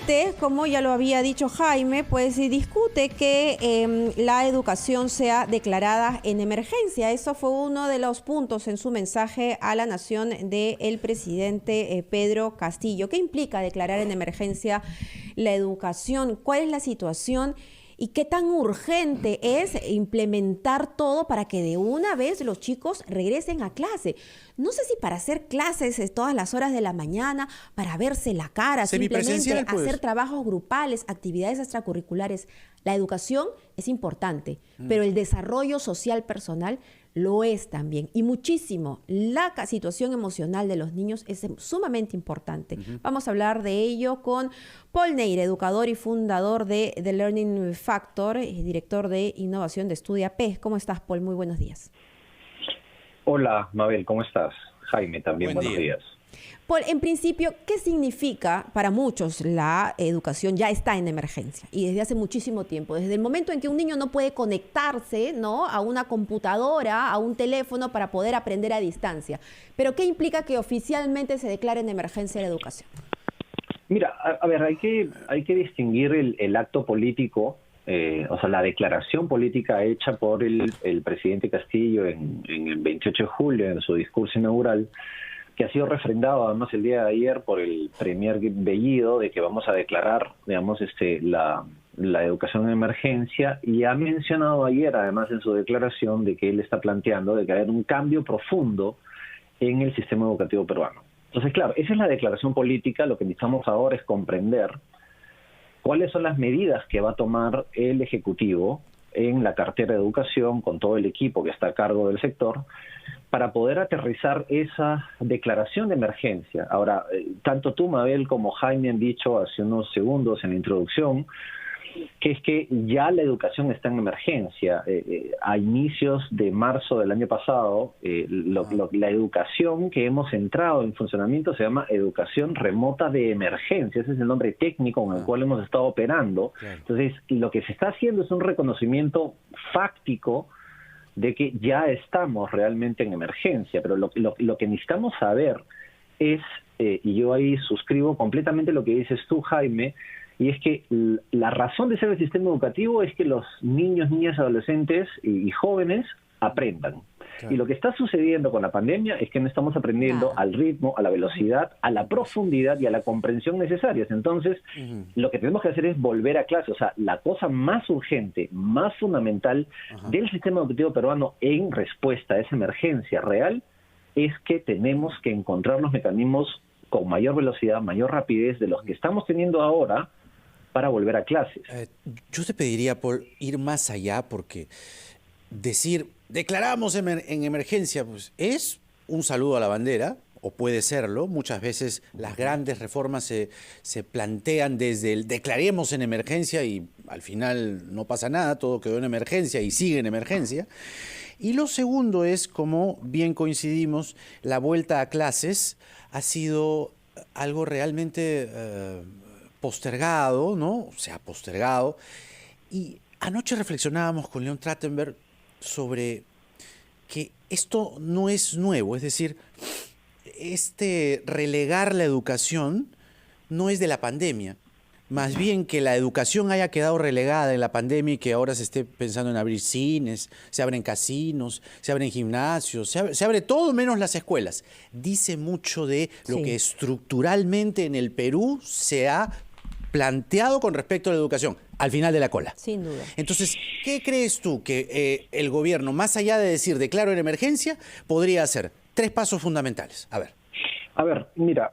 presidente, como ya lo había dicho Jaime, pues discute que la educación sea declarada en emergencia. Eso fue uno de los puntos en su mensaje a la nación del presidente Pedro Castillo. ¿Qué implica declarar en emergencia la educación? ¿Cuál es la situación? ¿Y qué tan urgente es implementar todo para que de una vez los chicos regresen a clase? No sé si para hacer clases todas las horas de la mañana, para verse la cara, simplemente hacer trabajos grupales, actividades extracurriculares. La educación es importante, pero el desarrollo social personal lo es también. Y muchísimo. La situación emocional de los niños es sumamente importante. Vamos a hablar de ello con Paul Neira, educador y fundador de The Learning Factor, director de innovación de Estudiapé. ¿Cómo estás, Paul? Muy buenos días. Hola, Mabel, ¿cómo estás? Jaime, también buenos días. Paul, en principio, ¿qué significa para muchos la educación? Ya está en emergencia y desde hace muchísimo tiempo, desde el momento en que un niño no puede conectarse, ¿no?, a una computadora, a un teléfono para poder aprender a distancia. Pero ¿qué implica que oficialmente se declare en emergencia la educación? Mira, a ver, hay que distinguir el acto político, o sea, la declaración política hecha por el presidente Castillo en el 28 de julio, en su discurso inaugural, que ha sido refrendado además el día de ayer por el premier Bellido, de que vamos a declarar, digamos, la educación en emergencia, y ha mencionado ayer, además, en su declaración, de que él está planteando de que haya un cambio profundo en el sistema educativo peruano. Entonces, claro, esa es la declaración política. Lo que necesitamos ahora es comprender cuáles son las medidas que va a tomar el Ejecutivo en la cartera de educación, con todo el equipo que está a cargo del sector, para poder aterrizar esa declaración de emergencia. Ahora, tanto tú, Mabel, como Jaime han dicho hace unos segundos en la introducción, que es que ya la educación está en emergencia. A inicios de marzo del año pasado, la educación que hemos entrado en funcionamiento se llama educación remota de emergencia. Ese es el nombre técnico con el cual hemos estado operando. Entonces, lo que se está haciendo es un reconocimiento fáctico de que ya estamos realmente en emergencia, pero lo que necesitamos saber es, y yo ahí suscribo completamente lo que dices tú, Jaime, y es que la razón de ser el sistema educativo es que los niños, niñas, adolescentes y jóvenes aprendan. Claro. Y lo que está sucediendo con la pandemia es que no estamos aprendiendo al ritmo, a la velocidad, a la profundidad y a la comprensión necesarias. Entonces, lo que tenemos que hacer es volver a clase. O sea, la cosa más urgente, más fundamental del sistema educativo peruano en respuesta a esa emergencia real es que tenemos que encontrar los mecanismos con mayor velocidad, mayor rapidez de los que estamos teniendo ahora para volver a clases. Yo te pediría por ir más allá, porque decir declaramos en emergencia, pues es un saludo a la bandera, o puede serlo. Muchas veces las grandes reformas se plantean desde el declaremos en emergencia y al final no pasa nada, todo quedó en emergencia y sigue en emergencia. Y lo segundo es, como bien coincidimos, la vuelta a clases ha sido algo realmente postergado, ¿no? Se ha postergado. Y anoche reflexionábamos con León Trachtenberg sobre que esto no es nuevo, es decir, relegar la educación no es de la pandemia. Más bien que la educación haya quedado relegada en la pandemia y que ahora se esté pensando en abrir cines, se abren casinos, se abren gimnasios, se abre todo menos las escuelas. Dice mucho de lo que estructuralmente en el Perú se ha planteado con respecto a la educación, al final de la cola. Sin duda. Entonces, ¿qué crees tú que el gobierno, más allá de decir declaro en emergencia, podría hacer? 3 pasos fundamentales. A ver, mira,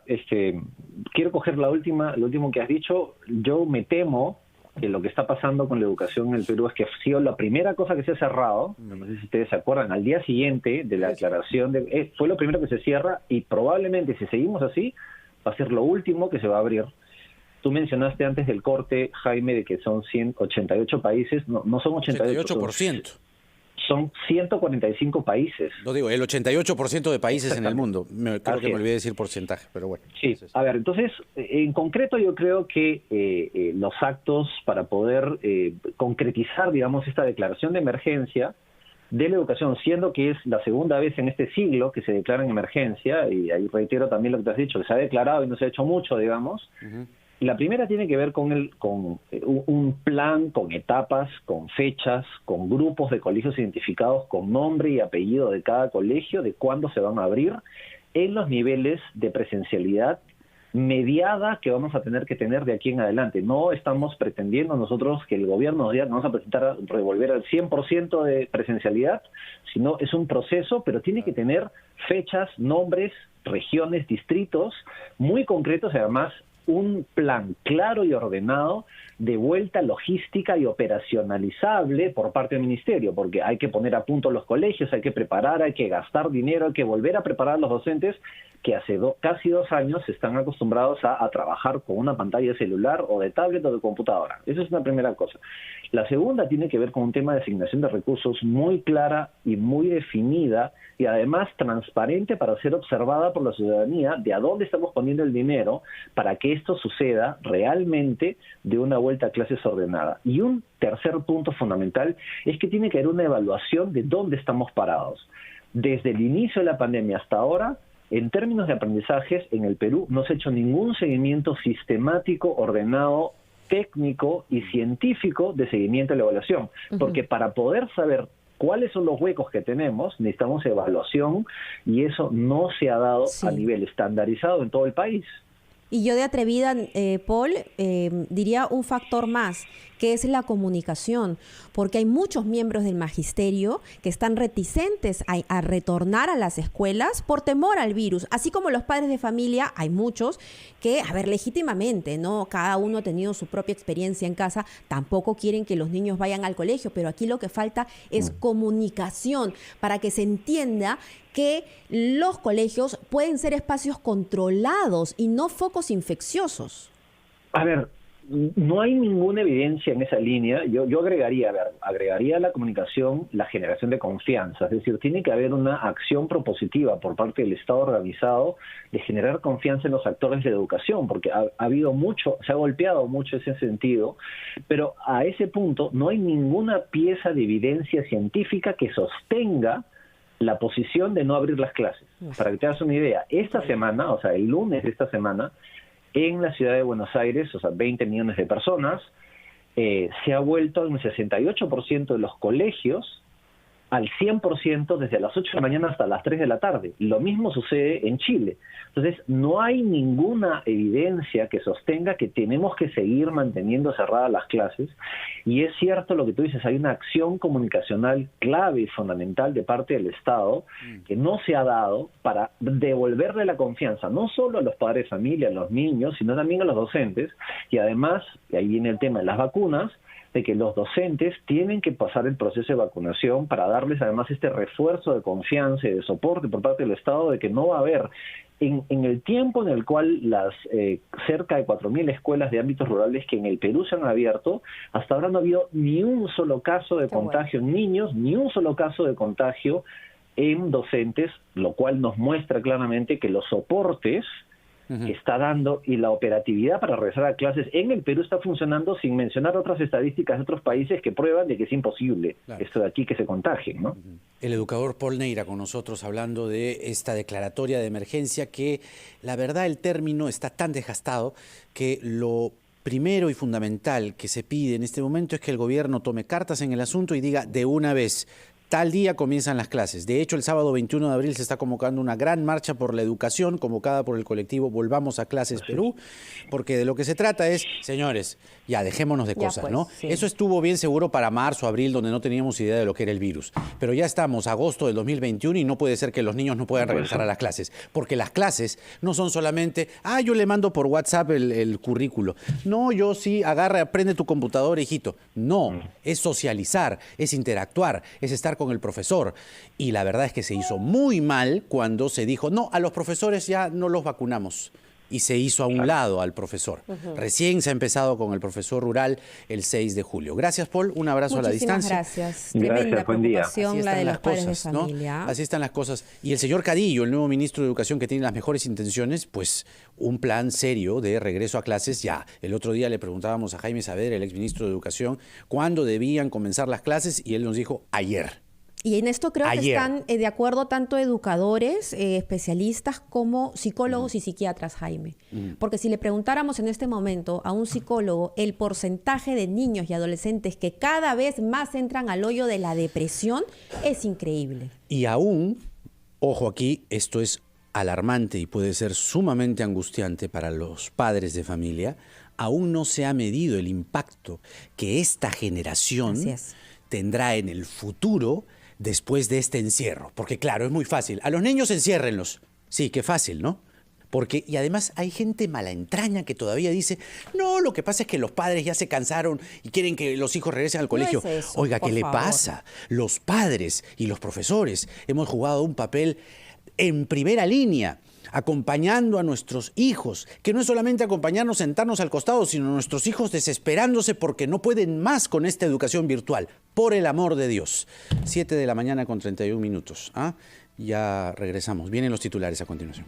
quiero coger lo último que has dicho. Yo me temo que lo que está pasando con la educación en el Perú es que ha sido la primera cosa que se ha cerrado. No sé si ustedes se acuerdan, al día siguiente de la declaración, fue lo primero que se cierra, y probablemente, si seguimos así, va a ser lo último que se va a abrir. Tú mencionaste antes del corte, Jaime, de que son 188 países. No son 88. 88%. Son 145 países. Lo digo, el 88% de países en el mundo. Creo que me olvidé decir porcentaje, pero bueno. Sí, a ver, entonces, en concreto yo creo que los actos para poder concretizar, digamos, esta declaración de emergencia de la educación, siendo que es la segunda vez en este siglo que se declara en emergencia, y ahí reitero también lo que te has dicho, que se ha declarado y no se ha hecho mucho, digamos, La primera tiene que ver con un plan, con etapas, con fechas, con grupos de colegios identificados con nombre y apellido de cada colegio, de cuándo se van a abrir, en los niveles de presencialidad mediada que vamos a tener que tener de aquí en adelante. No estamos pretendiendo nosotros que el gobierno nos diga que vamos a presentar, revolver al 100% de presencialidad, sino es un proceso, pero tiene que tener fechas, nombres, regiones, distritos muy concretos y además un plan claro y ordenado de vuelta logística y operacionalizable por parte del ministerio, porque hay que poner a punto los colegios, hay que preparar, hay que gastar dinero, hay que volver a preparar a los docentes que hace casi 2 años están acostumbrados a trabajar con una pantalla de celular o de tablet o de computadora. Esa es una primera cosa. La segunda tiene que ver con un tema de asignación de recursos muy clara y muy definida y además transparente para ser observada por la ciudadanía de a dónde estamos poniendo el dinero para que esto suceda realmente de una vuelta a clases ordenada. Y un tercer punto fundamental es que tiene que haber una evaluación de dónde estamos parados. Desde el inicio de la pandemia hasta ahora, en términos de aprendizajes, en el Perú no se ha hecho ningún seguimiento sistemático, ordenado, técnico y científico de seguimiento de la evaluación. Porque para poder saber cuáles son los huecos que tenemos, necesitamos evaluación y eso no se ha dado a nivel estandarizado en todo el país. Y yo de atrevida, Paul, diría un factor más, que es la comunicación, porque hay muchos miembros del magisterio que están reticentes a retornar a las escuelas por temor al virus, así como los padres de familia, hay muchos que, a ver, legítimamente, ¿no? Cada uno ha tenido su propia experiencia en casa, tampoco quieren que los niños vayan al colegio, pero aquí lo que falta es comunicación para que se entienda que los colegios pueden ser espacios controlados y no focos infecciosos. A ver, no hay ninguna evidencia en esa línea. Yo agregaría a la comunicación la generación de confianza. Es decir, tiene que haber una acción propositiva por parte del Estado organizado de generar confianza en los actores de educación, porque ha habido mucho, se ha golpeado mucho ese sentido, pero a ese punto no hay ninguna pieza de evidencia científica que sostenga la posición de no abrir las clases. Para que te hagas una idea, esta semana, o sea, el lunes de esta semana, en la ciudad de Buenos Aires, o sea, 20 millones de personas, se ha vuelto en el 68% de los colegios al 100% desde las 8 de la mañana hasta las 3 de la tarde. Lo mismo sucede en Chile. Entonces, no hay ninguna evidencia que sostenga que tenemos que seguir manteniendo cerradas las clases. Y es cierto lo que tú dices, hay una acción comunicacional clave y fundamental de parte del Estado que no se ha dado para devolverle la confianza, no solo a los padres de familia, a los niños, sino también a los docentes. Y además, y ahí viene el tema de las vacunas, de que los docentes tienen que pasar el proceso de vacunación para darles además este refuerzo de confianza y de soporte por parte del Estado de que no va a haber, en el tiempo en el cual las cerca de 4.000 escuelas de ámbitos rurales que en el Perú se han abierto, hasta ahora no ha habido ni un solo caso de contagio en niños, ni un solo caso de contagio en docentes, lo cual nos muestra claramente que los soportes que está dando y la operatividad para regresar a clases en el Perú está funcionando, sin mencionar otras estadísticas de otros países que prueban de que es imposible esto de aquí que se contagien, ¿no? El educador Paul Neira con nosotros hablando de esta declaratoria de emergencia que la verdad el término está tan desgastado que lo primero y fundamental que se pide en este momento es que el gobierno tome cartas en el asunto y diga de una vez: tal día comienzan las clases. De hecho, el sábado 21 de abril se está convocando una gran marcha por la educación, convocada por el colectivo Volvamos a Clases Perú, porque de lo que se trata es, señores, ya dejémonos de cosas, ¿no? Sí. Eso estuvo bien seguro para marzo, abril, donde no teníamos idea de lo que era el virus. Pero ya estamos agosto del 2021 y no puede ser que los niños no puedan regresar a las clases, porque las clases no son solamente, yo le mando por WhatsApp el currículo. No, yo sí, prende tu computadora, hijito. No, es socializar, es interactuar, es estar con el profesor. Y la verdad es que se hizo muy mal cuando se dijo, no, a los profesores ya no los vacunamos. Y se hizo a un lado al profesor. Recién se ha empezado con el profesor rural el 6 de julio. Gracias, Paul. Un abrazo a la distancia. Gracias. Tremenda preocupación la de los padres de familia. ¿No? Así están las cosas. Y el señor Cadillo, el nuevo ministro de Educación que tiene las mejores intenciones, pues un plan serio de regreso a clases ya. El otro día le preguntábamos a Jaime Saavedra, el exministro de Educación, cuándo debían comenzar las clases y él nos dijo ayer. Y en esto creo que Ayer. están de acuerdo tanto educadores, especialistas, como psicólogos y psiquiatras, Jaime. Porque si le preguntáramos en este momento a un psicólogo el porcentaje de niños y adolescentes que cada vez más entran al hoyo de la depresión, es increíble. Y aún, ojo aquí, esto es alarmante y puede ser sumamente angustiante para los padres de familia, aún no se ha medido el impacto que esta generación Así es. tendrá en el futuro después de este encierro. Porque claro, es muy fácil. A los niños enciérrenlos. Sí, qué fácil, ¿no? Porque, y además hay gente mala entraña que todavía dice, no, lo que pasa es que los padres ya se cansaron y quieren que los hijos regresen al colegio. No es eso, Oiga, por ¿qué le favor. pasa? Los padres y los profesores hemos jugado un papel en primera línea, acompañando a nuestros hijos, que no es solamente acompañarnos, sentarnos al costado, sino nuestros hijos desesperándose porque no pueden más con esta educación virtual. Por el amor de Dios. 7 de la mañana con 31 minutos. ¿Ah? Ya regresamos. Vienen los titulares a continuación.